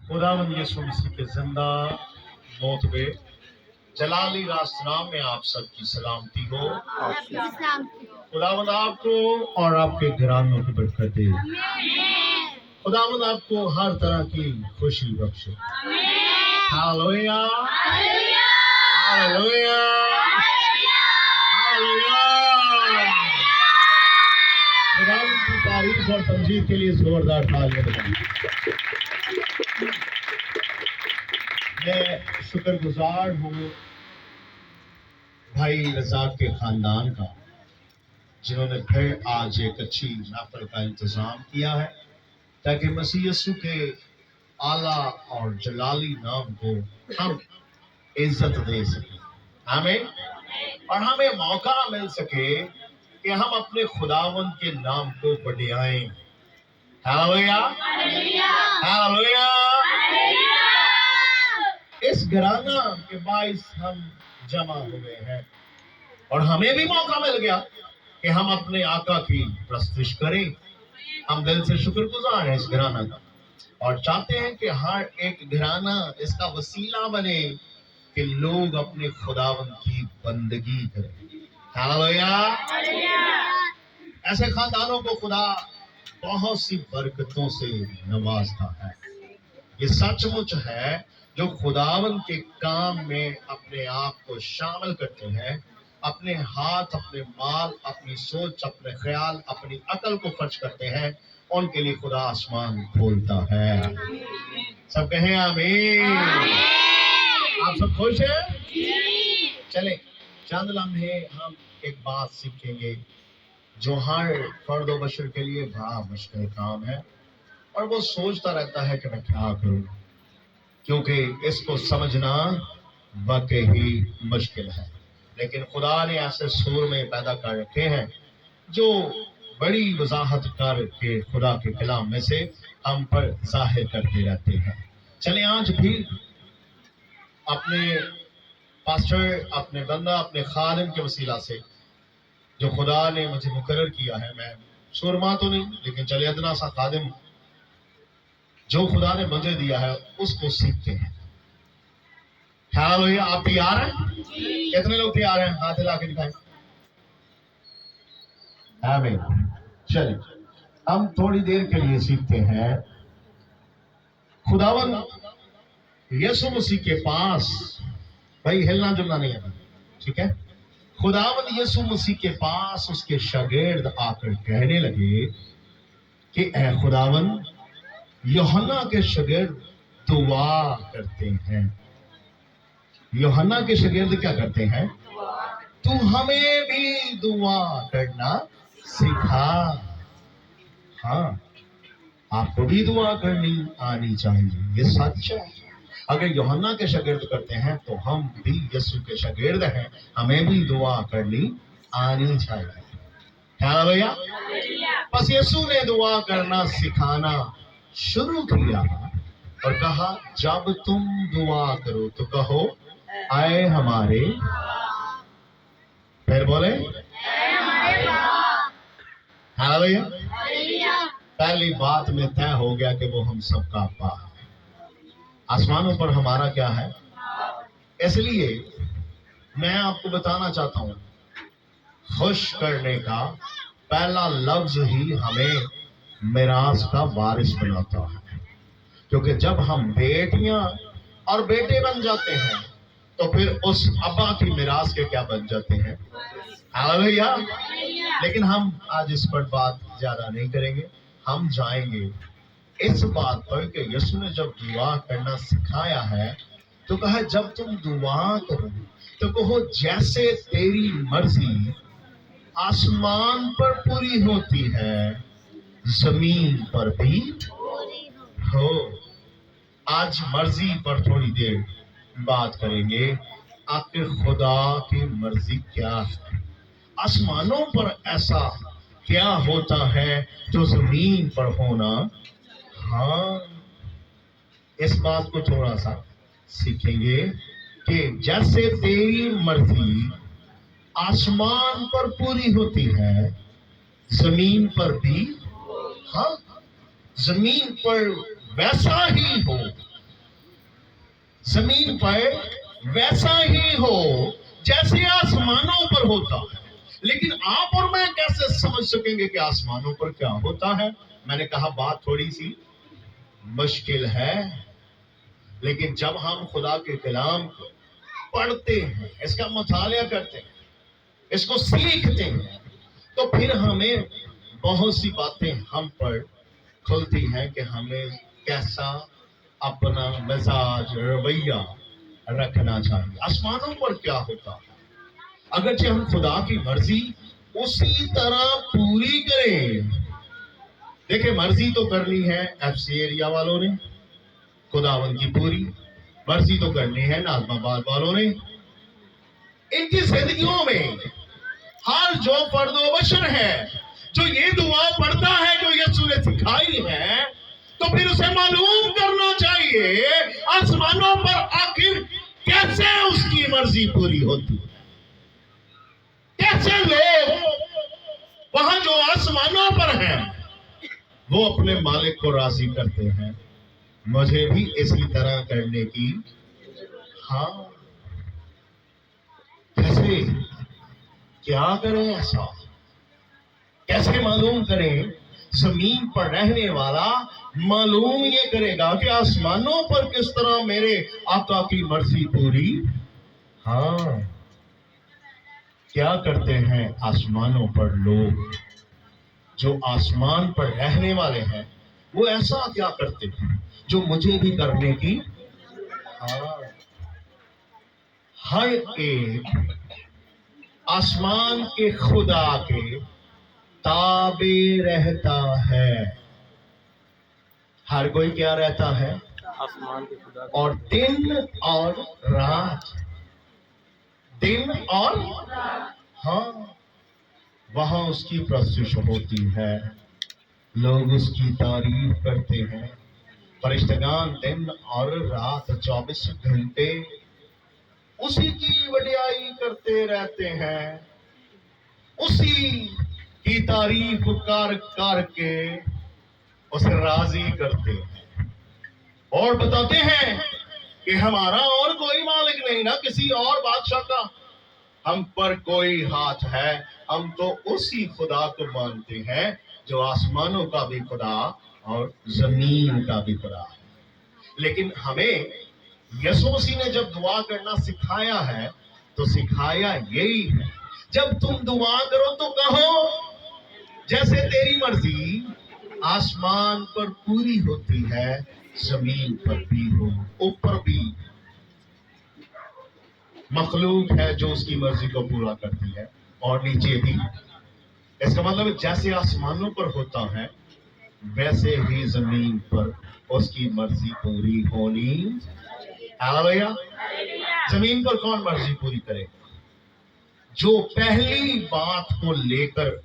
खुदावंद यीशु मसीह के जिंदा मोतबे जलाली रास्तनाम में आप सबकी सलामती हो। खुदावंद आपको और आपके घरानों की बरकत दे। खुदावंद आपको हर तरह की खुशी बख्शे। Hallelujah, hallelujah, hallelujah. खुदावंद की तारीफ और तमजीद के लिए जोरदार तालियां बजाएं। मैं शुक्रगुजार हूँ भाई रजाक के खानदान का, जिन्होंने फिर आज एक अच्छी महफिल का इंतजाम किया है ताकि मसीह यीशु के आला और जलाली नाम को हम इज्जत दे सकें। आमीन। और हमें मौका मिल सके कि हम अपने खुदावंद के नाम को बढ़ाएं। Hallelujah, hallelujah. इस घराना के बाइस हम जमा हुए हैं और हमें भी मौका मिल गया कि हम अपने आका की प्रस्तुति करें। हम दिल से शुक्रगुजार हैं इस घराना का और चाहते हैं कि हर एक घराना इसका वसीला बने कि लोग अपने खुदावंद की बंदगी करें। हालेलुया। ऐसे खानदानों को खुदा बहुत सी बरकतों से नवाजता है। ये सचमुच है जो खुदावंद के काम में अपने आप को शामिल करते हैं, अपने हाथ, अपने माल, अपनी सोच, अपने ख्याल, अपनी अकल को खर्च करते हैं, उनके लिए खुदा आसमान खोलता है। सब कहें आमीन। आप सब खुश हैं? चले चंद लम्हे हम एक बात सीखेंगे जो हर फर्द व बशर के लिए बड़ा मुश्किल काम है और वो सोचता रहता है कि मैं क्या करूं, क्योंकि इसको समझना वाकई ही मुश्किल है। लेकिन खुदा ने ऐसे सूर में पैदा कर रखे हैं जो बड़ी वजाहत करके खुदा के कलाम में से हम पर जाहिर करते रहते हैं। चले आज भी अपने पास्टर, अपने बंदा, अपने खादिम के वसीला से जो खुदा ने मुझे मुकर्रर किया है, मैं सुरमा तो नहीं लेकिन चले अदना सा खादिम जो खुदा ने मुझे दिया है उसको सीखते हैं। हालेलुया। आप तैयार हैं? कितने लोग तैयार हैं? हाथ हिला के दिखाएं। आमीन। चलिए हम थोड़ी देर के लिए सीखते हैं। खुदावंद यीशु मसीह के पास, भाई हिलना जुलना नहीं है, ठीक है? खुदावंद यीशु मसीह के पास उसके शागिर्द आकर कहने लगे कि ऐ खुदावंद, यूहन्ना के शागिर्द दुआ करते हैं। यूहन्ना के शागिर्द क्या करते हैं? तू हमें भी दुआ करना सिखा। हाँ, आपको भी दुआ करनी आनी चाहिए, ये सच है। अगर यूहन्ना के शागिर्द करते हैं तो हम भी यीशु के शागिर्द हैं, हमें भी दुआ करनी आनी चाहिए। हालेलुया। बस यीशु ने दुआ करना सिखाना शुरू किया और कहा जब तुम दुआ करो तो कहो आए हमारे, फिर बोले हालेलुया। पहली बात में तय हो गया कि वो हम सबका अब्बा है। आसमानों पर हमारा क्या है? इसलिए मैं आपको बताना चाहता हूं, खुश करने का पहला लफ्ज ही हमें मिरास का वारिस बनाता है, क्योंकि जब हम बेटियां और बेटे बन जाते हैं तो फिर उस अब्बा की मिरास के क्या बन जाते हैं? हालेलुया। लेकिन हम आज इस पर बात ज्यादा नहीं करेंगे। हम जाएंगे इस बात पर कि यीशु ने जब दुआ करना सिखाया है तो कहा जब तुम दुआ करो तो कहो जैसे तेरी मर्जी आसमान पर पूरी होती है जमीन पर भी हो। आज मर्जी पर थोड़ी देर बात करेंगे। आखिर खुदा की मर्जी क्या है? आसमानों पर ऐसा क्या होता है जो जमीन पर होना? हाँ, इस बात को थोड़ा सा सीखेंगे कि जैसे तेरी मर्जी आसमान पर पूरी होती है जमीन पर भी, हाँ, जमीन पर वैसा ही हो जमीन पर वैसा ही हो जैसे आसमानों पर होता है। लेकिन आप और मैं कैसे समझ सकेंगे कि आसमानों पर क्या होता है? मैंने कहा बात थोड़ी सी मुश्किल है, लेकिन जब हम खुदा के कलाम को पढ़ते हैं, इसका मुतालिया करते हैं, इसको सीखते हैं, तो फिर हमें बहुत सी बातें हम पर खुलती हैं कि हमें कैसा अपना मिजाज रवैया रखना चाहिए। आसमानों पर क्या होता है, अगरचे हम खुदा की मर्जी उसी तरह पूरी करें। देखिए, मर्जी तो करनी है एफसी एरिया वालों ने, खुदावन की पूरी मर्जी तो करनी है नाजमाबाद वालों ने। इनकी जिंदगियों में हर जो फर्दो बशर है जो ये दुआ पढ़ता है जो यीशु ने सिखाई है, तो फिर उसे मालूम करना चाहिए आसमानों पर आखिर कैसे उसकी मर्जी पूरी होती है। कैसे लोग वहां जो आसमानों पर हैं वो अपने मालिक को राजी करते हैं, मुझे भी इसी तरह करने की। हाँ, कैसे, क्या करें ऐसा, कैसे मालूम करें? जमीन पर रहने वाला मालूम ये करेगा कि आसमानों पर किस तरह मेरे आका की मर्जी पूरी। हाँ, क्या करते हैं आसमानों पर लोग? जो आसमान पर रहने वाले हैं वो ऐसा क्या करते हैं जो मुझे भी करने की। हाँ, हर एक आसमान के खुदा के ताबे रहता है। हर कोई क्या रहता है? आसमान के खुदा। और दिन और रात, दिन और हाँ, वहां उसकी प्रस्तुत होती है, लोग उसकी तारीफ करते हैं। फरिश्तेगान दिन और रात 24 घंटे उसी की वडियाई करते रहते हैं, उसी की तारीफ कर कर के उसे राजी करते हैं और बताते हैं कि हमारा और कोई मालिक नहीं ना किसी और बादशाह का, हम पर कोई हाथ है, हम तो उसी खुदा को मानते हैं जो आसमानों का भी खुदा और जमीन का भी खुदा है। लेकिन हमें यीशु मसीह ने जब दुआ करना सिखाया है तो सिखाया यही है, जब तुम दुआ करो तो कहो जैसे तेरी मर्जी आसमान पर पूरी होती है जमीन पर भी हो। ऊपर भी मखलूक है जो उसकी मर्जी को पूरा करती है और नीचे भी। इसका मतलब जैसे आसमानों पर होता है वैसे ही जमीन पर उसकी मर्जी पूरी होनी। हालेलुया। जमीन पर कौन मर्जी पूरी करेगा? जो पहली बात को लेकर,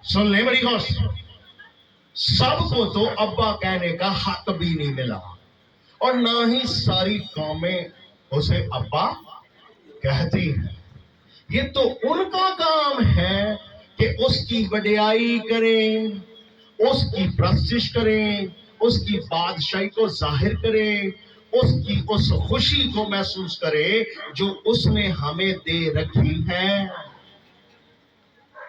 सुन ले बड़ी गौर से, सबको तो अब्बा कहने का हक भी नहीं मिला और ना ही सारी कौमें उसे अब्बा कहती हैं। ये तो उनका काम है कि उसकी वडियाई करें, उसकी प्रस्तिश करें, उसकी बादशाही को जाहिर करें, उसकी उस खुशी को महसूस करे जो उसने हमें दे रखी है।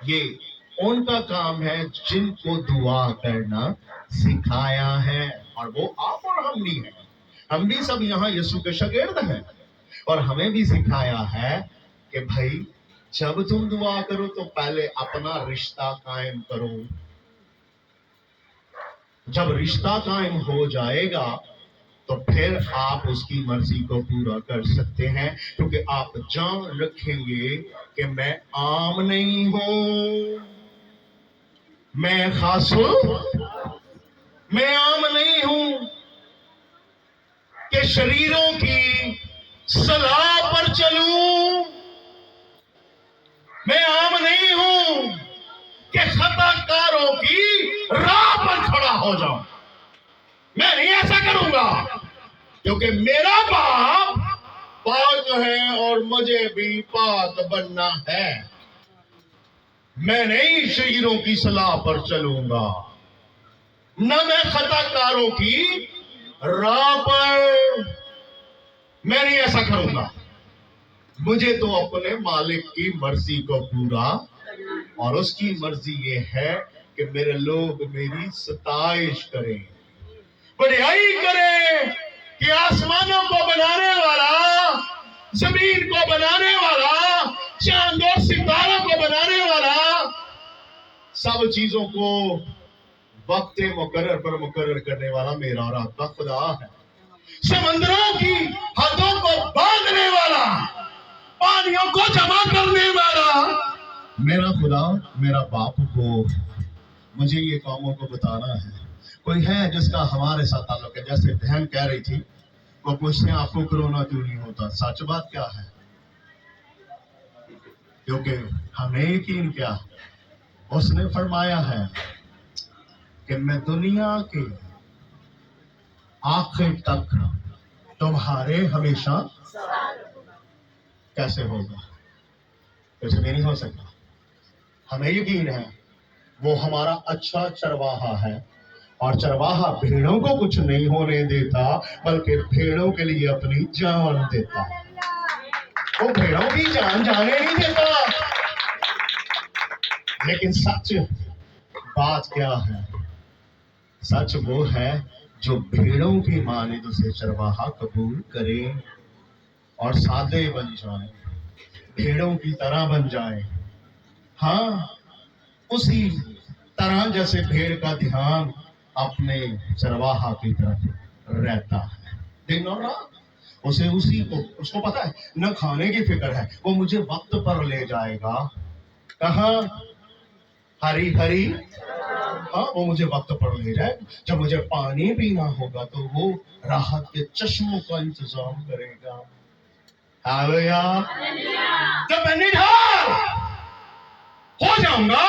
ये उनका काम है जिनको दुआ करना सिखाया है, और वो आप और हम भी हैं। हम भी सब यहाँ यीशु के शागिर्द हैं और हमें भी सिखाया है कि भाई जब तुम दुआ करो तो पहले अपना रिश्ता कायम करो। जब रिश्ता कायम हो जाएगा तो फिर आप उसकी मर्जी को पूरा कर सकते हैं, क्योंकि आप जान रखेंगे कि मैं आम नहीं हूं, मैं खास हूं, मैं आम नहीं हूं कि शरीरों की सलाह पर चलूं, मैं आम नहीं हूं कि खताकारों की राह पर खड़ा हो जाऊं। मैं नहीं ऐसा करूंगा, क्योंकि मेरा बाप पाक है और मुझे भी पाक बनना है। मैं नहीं शरीरों की सलाह पर चलूंगा, न मैं खताकारों की राह पर। मैं नहीं ऐसा करूंगा। मुझे तो अपने मालिक की मर्जी को पूरा, और उसकी मर्जी ये है कि मेरे लोग मेरी सताइश करें, बड़ाई करें कि आसमानों को बनाने वाला, जमीन को बनाने वाला, चांद और सितारों को बनाने वाला, सब चीजों को वक्त मुकर्रर पर मुकर्रर करने वाला मेरा और आपका खुदा है। समंदरों की हदों को बांधने वाला, पानियों को जमा करने वाला मेरा खुदा, मेरा बाप को मुझे ये कामों को बताना है। कोई है जिसका हमारे साथ ताल्लुक है? जैसे बहन कह रही थी, वो पूछते हैं आपको कोरोना क्यों नहीं होता? सच बात क्या है? क्योंकि हमें यकीन क्या, उसने फरमाया है कि मैं दुनिया के आखिर तक तुम्हारे हमेशा। कैसे होगा? ऐसे नहीं हो सकता। हमें यकीन है वो हमारा अच्छा चरवाहा है, और चरवाहा भेड़ों को कुछ नहीं होने देता, बल्कि भेड़ों के लिए अपनी जान देता है। वो भेड़ों की जान जाने नहीं देता। लेकिन सच बात क्या है? सच वो है जो भेड़ों की मानिंद उसे चरवाहा कबूल करे और सादे बन जाए, भेड़ों की तरह बन जाए। हाँ, उसी तरह जैसे भेड़ का ध्यान अपने चरवाहा की तरफ रहता है दिन और रात। उसे उसी को, उसको पता है न खाने की फिक्र है, वो मुझे वक्त पर ले जाएगा। कहाँ? हरी हरी। हाँ, वो मुझे वक्त पर ले जाए। जब मुझे पानी पीना होगा तो वो राहत के चश्मों का इंतजाम करेगा। हालेलुया। जब मैं निढाल हो जाऊंगा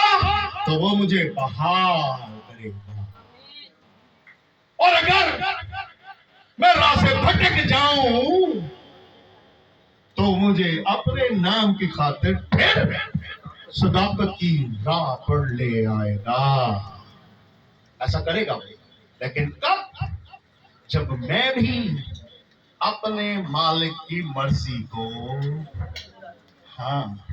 तो वो मुझे बहाल करेगा। और अगर मैं राह से भटक जाऊं तो मुझे अपने नाम की खातिर फिर सदाकत की राह पर ले आएगा। ऐसा करेगा। लेकिन कब? जब मैं भी अपने मालिक की मर्जी को, हाँ,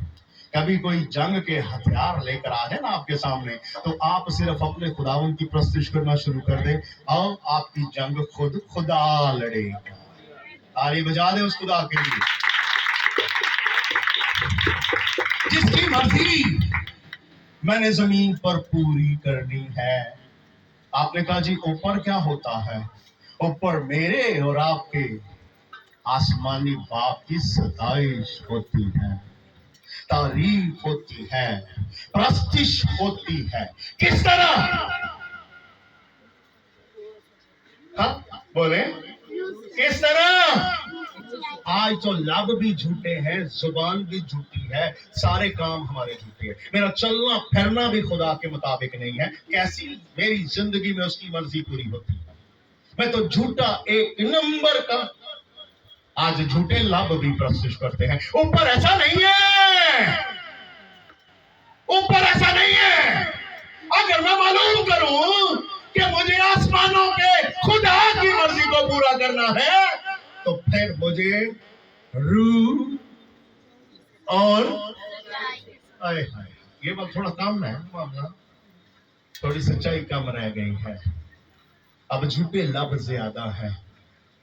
कभी कोई जंग के हथियार लेकर आ जाए ना आपके सामने, तो आप सिर्फ अपने खुदावन की प्रस्तुति करना शुरू कर दें और आपकी जंग खुद खुदा लड़ेगा। ताली बजा दे उस खुदा के लिए जिसकी मर्जी मैंने जमीन पर पूरी करनी है। आपने कहा जी ऊपर क्या होता है? ऊपर मेरे और आपके आसमानी बाप की सताइश होती है, तारीफ होती है, प्रस्तिश होती है। किस तरह? हाँ बोले, किस तरह? आज तो लब भी झूठे हैं, जुबान भी झूठी है, सारे काम हमारे झूठे हैं। मेरा चलना फिरना भी खुदा के मुताबिक नहीं है। कैसी मेरी जिंदगी में उसकी मर्जी पूरी होती है? मैं तो झूठा एक नंबर का। आज झूठे लब भी प्रस्तुत करते हैं। ऊपर ऐसा नहीं है, ऊपर ऐसा नहीं है। अगर मैं मालूम करूं कि मुझे आसमानों के खुदा की मर्जी को पूरा करना है, तो फिर मुझे रूह और आए हाय, ये बात थोड़ा कम है मामला, थोड़ी सच्चाई कम रह गई है। अब झूठे लब ज्यादा है,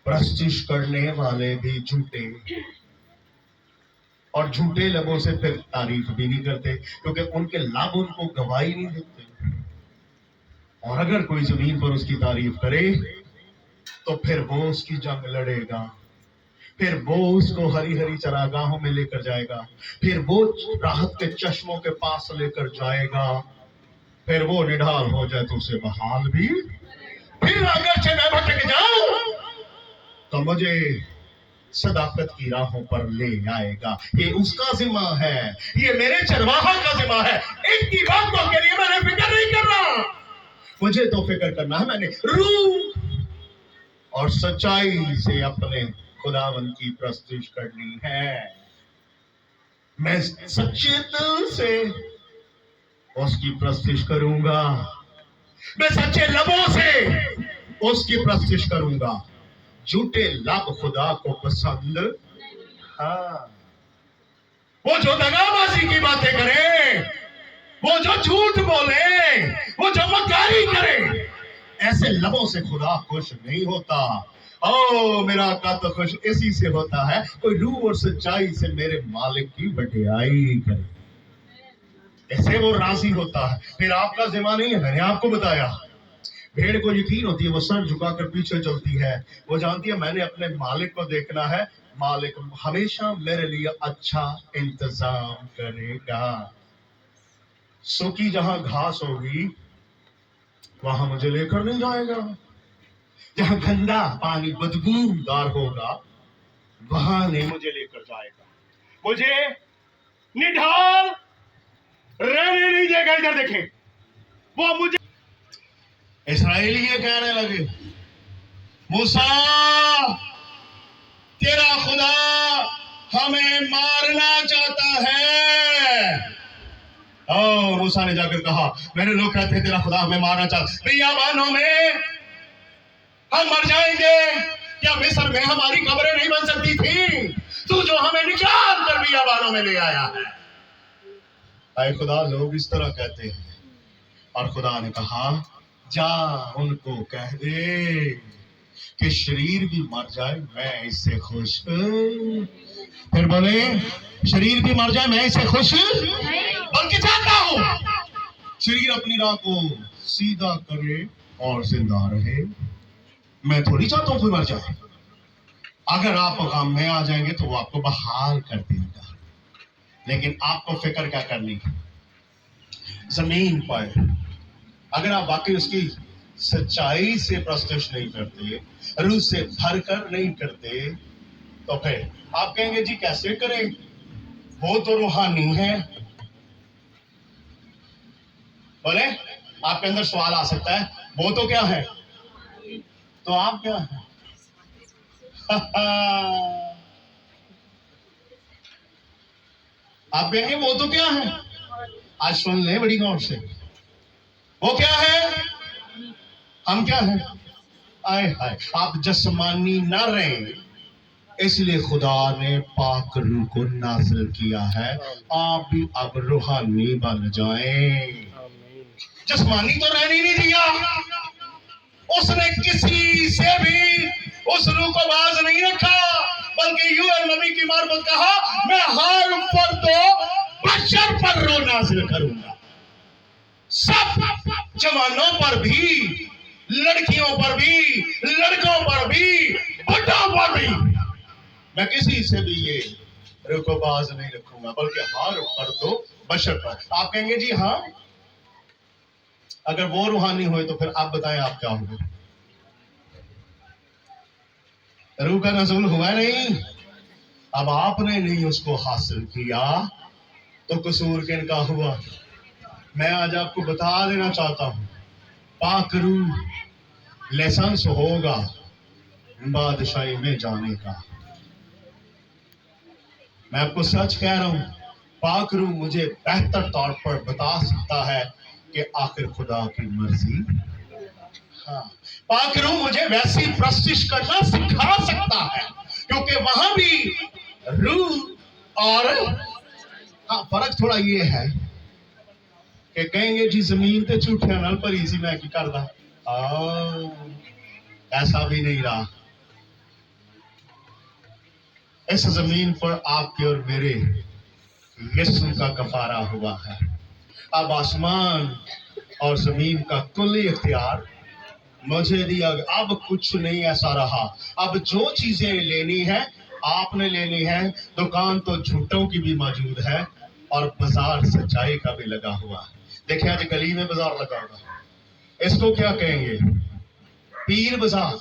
प्रस्तिश करने वाले भी झूठे, और झूठे लबों से फिर तारीफ भी नहीं करते, क्योंकि उनके लब उनको गवाही नहीं देते। और अगर कोई जमीन पर उसकी तारीफ करे तो फिर वो उसकी जंग लड़ेगा, फिर वो उसको हरी हरी चरागाहों में लेकर जाएगा, फिर वो राहत के चश्मों के पास लेकर जाएगा, फिर वो निढाल हो जाए तो उसे बहाल भी। फिर अगर से मैं भटक जाऊं तो मुझे सदाकत की राहों पर ले आएगा। ये उसका जिम्मा है, ये मेरे चरवाहा का जिम्मा है। इनकी बातों के लिए मैंने फिक्र नहीं करना, मुझे तो फिक्र करना है, मैंने रूह और सच्चाई से अपने खुदावन की प्रस्तुति करनी है। मैं सच्चे दिल से उसकी प्रस्तुति करूंगा, मैं सच्चे लबों से उसकी प्रस्तुति करूंगा। झूठे लब खुदा को पसंद। हाँ, वो जो दगाबाजी की बातें करे, वो जो झूठ बोले, वो जो मक्कारी करे, ऐसे लबों से खुदा खुश नहीं होता। ओ मेरा आका तो खुश इसी से होता है, कोई रूह और सच्चाई से मेरे मालिक की बड़ाई करे, ऐसे वो राजी होता है। फिर आपका जिम्मा नहीं है, मैंने आपको बताया। भेड़ को यकीन होती है, वो सर झुकाकर पीछे चलती है, वो जानती है मैंने अपने मालिक को देखना है, मालिक हमेशा मेरे लिए अच्छा इंतजाम करेगा। सूखी जहां घास होगी वहां मुझे लेकर नहीं जाएगा, जहां गंदा पानी बदबूदार होगा वहां नहीं मुझे लेकर जाएगा, मुझे निढाल रहने नहीं देगा। इधर देखें, वो मुझे इस्राएली ये कहने लगे, मूसा तेरा खुदा हमें मारना चाहता है। ओ मूसा ने जाकर कहा, मेरे लोग कहते हैं तेरा खुदा हमें मारना चाहता, बियाबानों में हम मर जाएंगे, क्या मिस्र में हमारी कब्रें नहीं बन सकती थी? तू जो हमें निकाल कर बियाबानों में ले आया है। ऐ खुदा, लोग इस तरह कहते हैं। और खुदा ने कहा, जा उनको कह दे कि शरीर भी मर जाए मैं इससे खुश। फिर बोले, शरीर भी मर जाए मैं इससे खुश, बल्कि चाहता हूं शरीर अपनी राह को सीधा करे और जिंदा रहे। मैं थोड़ी चाहता हूं कोई मर जाए। अगर आप काम में आ जाएंगे तो वो आपको बहाल कर देगा, लेकिन आपको फिक्र क्या करनी है, जमीन पर अगर आप वाकई उसकी सच्चाई से प्रस्तुत नहीं करते, रूह से भर कर नहीं करते, तो फिर आप कहेंगे जी कैसे करें, वो तो रूहानी है। बोले, आपके अंदर सवाल आ सकता है, वो तो क्या है, तो आप क्या है? आप कहेंगे वो तो क्या है। आज सुन ले बड़ी गौर से, वो क्या है, हम क्या है। आए हाय, आप जस्मानी न रहें, इसलिए खुदा ने पाक रूह को नाज़िल किया है, आप भी अब रूहानी बन जाएं। जस्मानी तो रहने नहीं दिया, उसने किसी से भी उस रूह को बाज नहीं रखा, बल्कि यूएल नबी की मार्फत कहा, मैं हर फर्द बशर पर रूह नाज़िल करूंगा। सब जवानों पर भी, लड़कियों पर भी, लड़कों पर भी, बड़ों पर भी, मैं किसी से भी ये रूह को बाज नहीं रखूंगा, बल्कि हर फर्द बशर पर। आप कहेंगे जी हाँ, अगर वो रूहानी हुए तो फिर आप बताएं आप क्या होंगे। रूह का नज़ूल हुआ नहीं, अब आपने नहीं उसको हासिल किया तो कसूर किनका हुआ। मैं आज आपको बता देना चाहता हूं, पाक रूह लाइसेंस होगा बादशाही में जाने का। मैं आपको सच कह रहा हूं, पाक रूह मुझे बेहतर तौर पर बता सकता है कि आखिर खुदा की मर्जी। हाँ, पाक रूह मुझे वैसी प्रस्तिश करना सिखा सकता है, क्योंकि वहां भी रूह और हाँ, फर्क थोड़ा ये है कि कहेंगे जी जमीन ते झूठे नाल भरी सी, मैं की करदा। ऐसा भी नहीं रहा। इस जमीन पर आपके और मेरे यीशु का कफारा हुआ है। अब आसमान और जमीन का कुल इख्तियार मुझे दिया। अब कुछ नहीं ऐसा रहा, अब जो चीजें लेनी है आपने लेनी है। दुकान तो झूठों की भी मौजूद है और बाजार सच्चाई का भी लगा हुआ है। देखिए आज गली में बाजार लगा हुआ है, इसको क्या कहेंगे, पीर बाजार।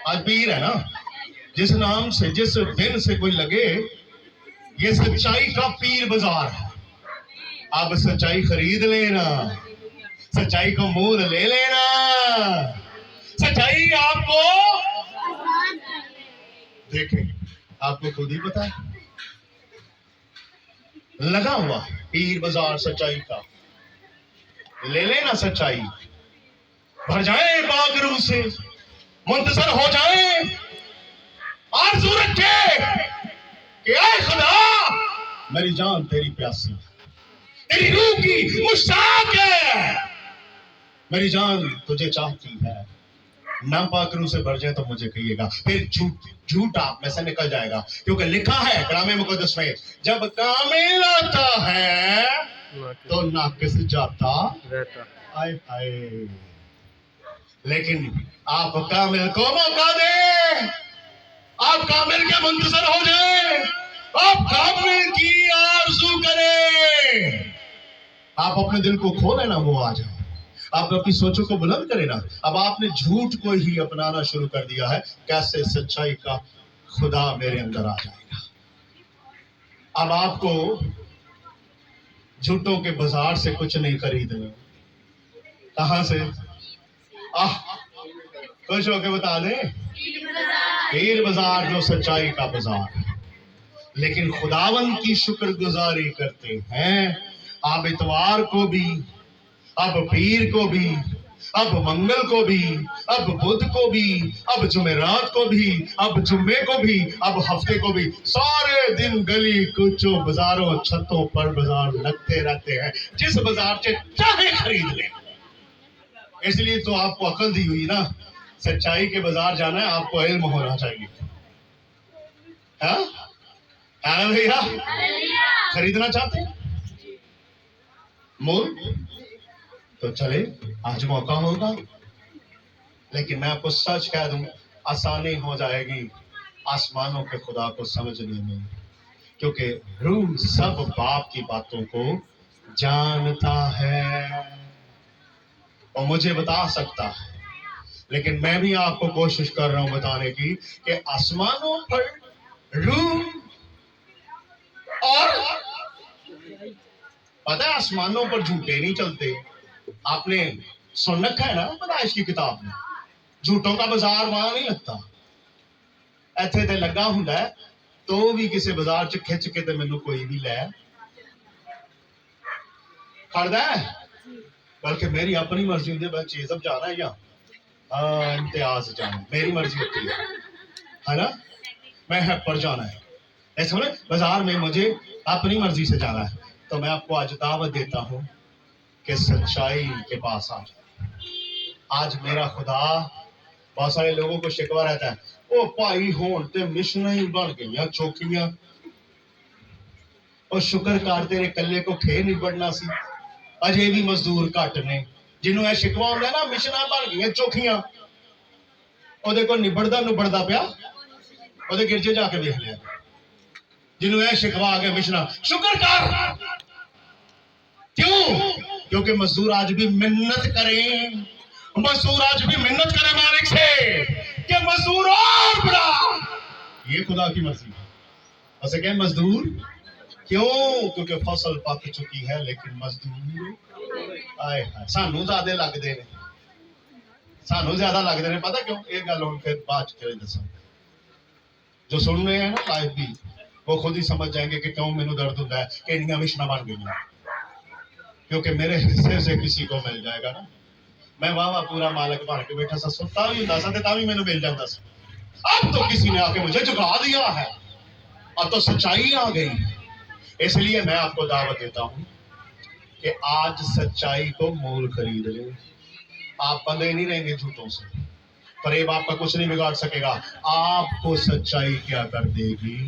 आज पीर है ना, जिस नाम से जिस दिन से कोई लगे, ये सच्चाई का पीर बाजार है। अब सच्चाई खरीद लेना, सच्चाई को मोल ले लेना, सच्चाई आपको देखें, आपको खुद ही पता है, लगा हुआ पीर बाजार सच्चाई का। ले लेना सच्चाई, भर जाए पाक रूह से, मुंतजर हो जाए, आरज़ू रखे कि ऐ खुदा मेरी जान तेरी प्यासी, तेरी रूह की मुश्ताक है, मेरी जान तुझे चाहती है। नापाक रूह से भर जाए तो मुझे कहिएगा, फिर झूठ आप में से निकल जाएगा, क्योंकि लिखा है कलाम मुक़द्दस में, जब कामिल आता है तो नाकिस जाता रहता। हाय हाय, लेकिन आप कामिल को मौका दे, आप कामिल के मुंतजर हो जाए, आप कामिल की आरज़ू करें, आप अपने दिल को खोले ना, वो आ जाए, आप अपनी सोचों को बुलंद करें ना। अब आपने झूठ को ही अपनाना शुरू कर दिया है, कैसे सच्चाई का खुदा मेरे अंदर आ जाएगा। अब आपको झूठों के बाजार से कुछ नहीं खरीदना। कहां से? खुश होके बता दें, पीर बाजार, जो सच्चाई का बाजार। लेकिन खुदावंद की शुक्रगुजारी करते हैं, आप इतवार को भी, अब पीर को भी, अब मंगल को भी, अब बुध को भी, अब जुमेरात को भी, अब जुम्मे को भी, अब हफ्ते को भी, सारे दिन गली कुचों बाजारों छतों पर बाजार लगते रहते हैं, जिस बाजार से चाहे खरीद लें। इसलिए तो आपको अकल दी हुई ना, सच्चाई के बाजार जाना है, आपको इल्म होना चाहिए। हाँ भैया, खरीदना चाहते हैं मोल, तो चले, आज मौका होगा। लेकिन मैं आपको सच कह दूं, आसानी हो जाएगी आसमानों के खुदा को समझने में, क्योंकि रूह सब बाप की बातों को जानता है और मुझे बता सकता है। लेकिन मैं भी आपको कोशिश कर रहा हूं बताने की कि आसमानों पर रूह, और पता है आसमानों पर झूठे नहीं चलते। आपने सुन रखा है ना पैदाइश की किताब में, झूठों का बाजार वहां नहीं लगता। ਇੱਥੇ ਤੇ ਲੱਗਾ ਹੁੰਦਾ तो भी किसी बाजार च खिंच के ते मैनू कोई भी लै खड़दा है, बल्कि मेरी अपनी मर्जी होती है, मैं चीज अब जाना है या इम्तियाज जाना, मेरी मर्जी होती है ना, मैं है पर जाना है, ऐसे बोले बाजार में मुझे अपनी मर्जी से जाना है। तो मैं आपको आज दावत देता हूँ कि सच्चाई के पास आ जाए। आज मेरा खुदा, बहुत सारे लोगों को शिकवा रहता है, ओ भाई होन ते मिशनां ही बन गई चौकियां, और शुक्र कर तेरे कल्ले को खे नहीं बढ़ना सी, अजे भी मजदूर घट ने। जिन्हों यह शिकवा होंगे ना मिशनां बन गई चौकियां, ਉਹਦੇ ਕੋਲ ਨਿਬੜਦਾ ਪਿਆ, ਉਹਦੇ गिरजे जाके देख लिया। जिन्हों यह शिकवा आ गया मिशना, शुक्र कर, क्यों? क्योंकि मजदूर आज भी मिन्नत करें, मजदूर आज भी मिन्नत करें मालिक से कि मजदूर और बढ़ा। ये खुदा की मर्जी है। ऐसे कहें मजदूर क्यों? क्योंकि फसल पक चुकी है, लेकिन मजदूर आए सानू ज्यादा लगते हैं, सानू ज्यादा लगते हैं। पता क्यों? ये गल हम फिर बाद दसा, जो सुन रहे हैं ना लाइव भी, वो खुद ही समझ जाएंगे कि क्यों मैनू दर्द होता है कि इन्नियां मिशनां बन गई, क्योंकि मेरे हिस्से से किसी को मिल जाएगा ना। मैं वाह पूरा मालक बन के बैठा सा, सुता भी होंदा सा ते मैनू मिल जाता सा। अब तो किसी ने आके मुझे झुका दिया है, अब तो सच्चाई आ गई। इसलिए मैं आपको दावत देता हूं कि आज सच्चाई को मोल खरीद ले। आप बंधे नहीं रहेंगे झूठों से, फरेब आपका कुछ नहीं बिगाड़ सकेगा। आपको सच्चाई क्या कर देगी?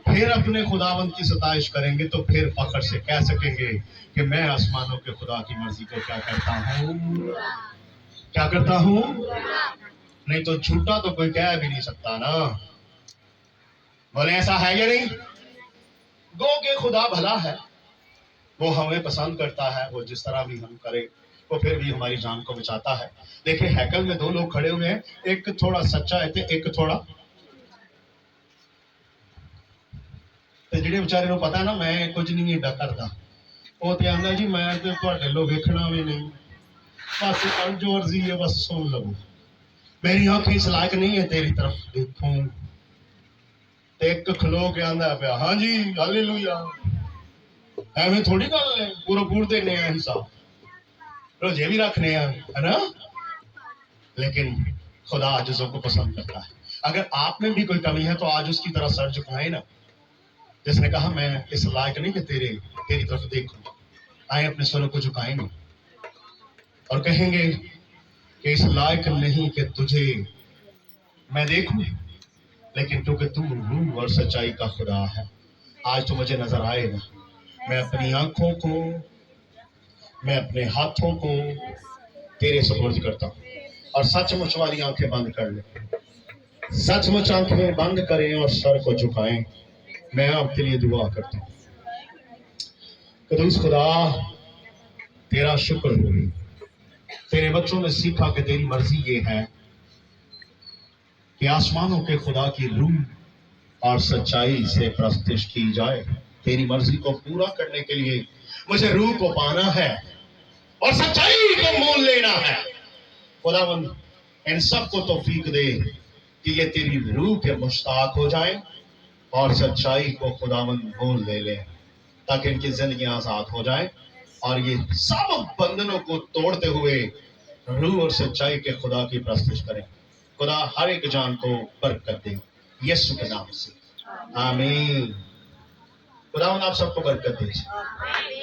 फिर अपने खुदावंद की सताइश करेंगे तो फिर फख्र से कह सकेंगे कि मैं आसमानों के खुदा की मर्जी को क्या करता हूँ, क्या करता हूँ। नहीं तो झूठा तो कोई कह भी नहीं सकता ना। बोले ऐसा है या नहीं? गो के खुदा भला है, वो हमें पसंद करता है, वो जिस तरह भी हम करें वो फिर भी हमारी जान को बचाता है। देखिए हैकल में दो लोग खड़े हुए हैं, एक थोड़ा सच्चा है तो एक थोड़ा, जिहड़े बेचारे को पता है ना मैं कुछ नहीं एडा करता, वो तो आंदा जी मैं तो तुहाडे लो वेखना भी नहीं, बस जो अर्जी है बस सुन लो, मेरी आंखें इस लायक नहीं है तेरी तरफ देखूं। एक खलो के आंदा पिया हाँ जी हालेलुया, एवं थोड़ी गल है, पूरा पूर देने हिसाब रोजे भी रखने है ना। लेकिन खुदा आजिजों को पसंद करता है। अगर आप में भी कोई कमी है तो आज उसकी तरह सर झुकाए ना, जिसने कहा मैं इस लायक नहीं कि तेरी तरफ देखूं। आए अपने सरों को झुकाएंगे और कहेंगे कि इस लायक नहीं कि तुझे मैं देखूं, लेकिन क्योंकि तू रूह और सच्चाई का खुदा है, आज तो मुझे नजर आए ना। मैं अपनी आंखों को, मैं अपने हाथों को तेरे सुपुर्द करता हूँ। और सचमुच वाली आंखें बंद कर ले, सचमुच आंखें बंद करें और सर को झुकाएं। मैं आपके लिए दुआ करता हूँ। कदूस खुदा, तेरा शुक्र हो। तेरे बच्चों ने सीखा कि तेरी मर्जी ये है कि आसमानों के खुदा की रूह और सच्चाई से प्रस्तुत की जाए। तेरी मर्जी को पूरा करने के लिए मुझे रूह को पाना है और सच्चाई को मोल लेना है। खुदावंद इन सबको तौफीक दे कि ये तेरी रूह के मुश्ताक हो जाए और सच्चाई को खुदावंद मोल ले ले, ताकि इनकी जिंदगी आजाद हो जाए और ये सब बंधनों को तोड़ते हुए रूह और सच्चाई के खुदा की प्रस्तुत करें। खुदा हर एक जान को बरकत दे, यीशु के नाम से आमीन। खुदावंद आप सबको बरकत दे।